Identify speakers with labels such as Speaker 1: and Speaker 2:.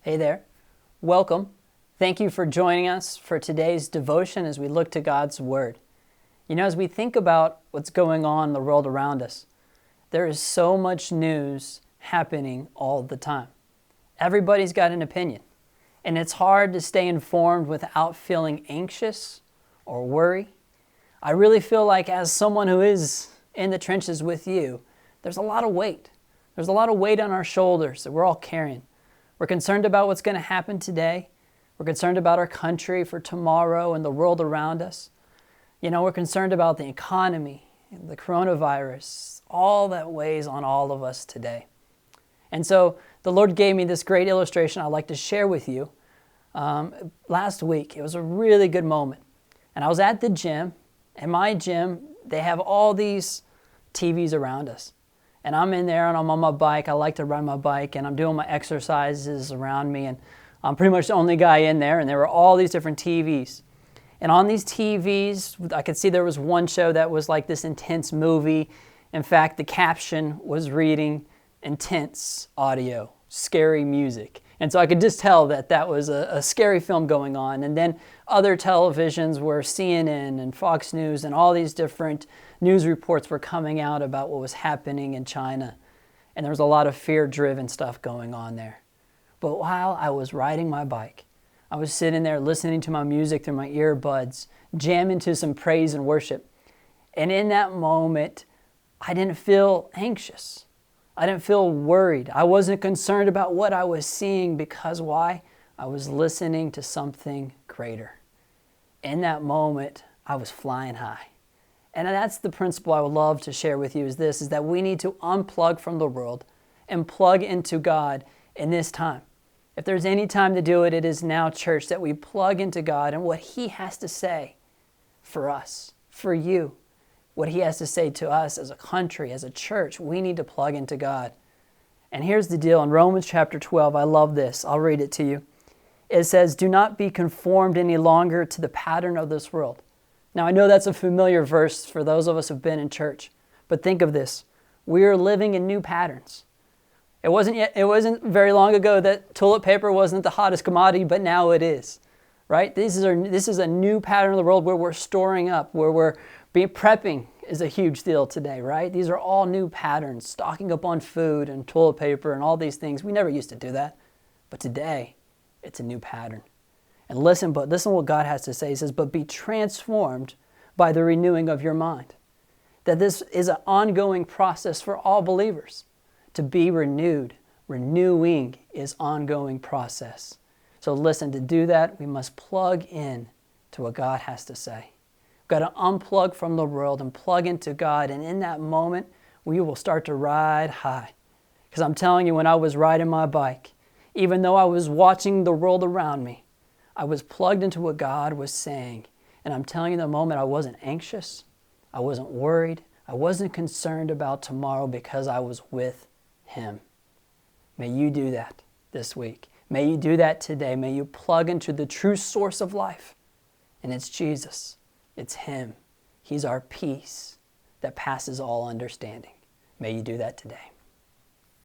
Speaker 1: Hey there. Welcome. Thank you for joining us for today's devotion as we look to God's Word. As we think about what's going on in the world around us, there is so much news happening all the time. Everybody's got an opinion, and it's hard to stay informed without feeling anxious or worry. I really feel like as someone who is in the trenches with you, there's a lot of weight. There's a lot of weight on our shoulders that we're all carrying. We're concerned about what's going to happen today. We're concerned about our country for tomorrow and the world around us. We're concerned about the economy, the coronavirus, all that weighs on all of us today. And so the Lord gave me this great illustration I'd like to share with you. Last week, it was a really good moment. And I was at the gym. In my gym, they have all these TVs around us. And I'm in there and I'm on my bike. I like to ride my bike and I'm doing my exercises around me. And I'm pretty much the only guy in there. And there were all these different TVs. And on these TVs, I could see there was one show that was like this intense movie. In fact, the caption was reading intense audio, scary music. And so I could just tell that that was a scary film going on. And then other televisions were CNN and Fox News and all these different news reports were coming out about what was happening in China. And there was a lot of fear-driven stuff going on there. But while I was riding my bike, I was sitting there listening to my music through my earbuds, jamming to some praise and worship. And in that moment, I didn't feel anxious. I didn't feel worried. I wasn't concerned about what I was seeing because why? I was listening to something greater. In that moment, I was flying high. And that's the principle I would love to share with you is that we need to unplug from the world and plug into God in this time. If there's any time to do it, it is now, church, that we plug into God and what He has to say for us, for you. What He has to say to us as a country, as a church, we need to plug into God. And here's the deal. In Romans chapter 12, I love this. I'll read it to you. It says, "Do not be conformed any longer to the pattern of this world." Now, I know that's a familiar verse for those of us who've been in church, but think of this. We are living in new patterns. It wasn't very long ago that toilet paper wasn't the hottest commodity, but now it is, right? This is a new pattern of the world where we're storing up, where we're prepping is a huge deal today, right? These are all new patterns, stocking up on food and toilet paper and all these things. We never used to do that, but today it's a new pattern. And listen what God has to say. He says, "But be transformed by the renewing of your mind." That this is an ongoing process for all believers. To be renewed. Renewing is ongoing process. So listen, to do that, we must plug in to what God has to say. We've got to unplug from the world and plug into God. And in that moment, we will start to ride high. Because I'm telling you, when I was riding my bike, even though I was watching the world around me, I was plugged into what God was saying. And I'm telling you, the moment I wasn't anxious, I wasn't worried, I wasn't concerned about tomorrow because I was with Him. May you do that this week. May you do that today. May you plug into the true source of life. And it's Jesus. It's Him. He's our peace that passes all understanding. May you do that today.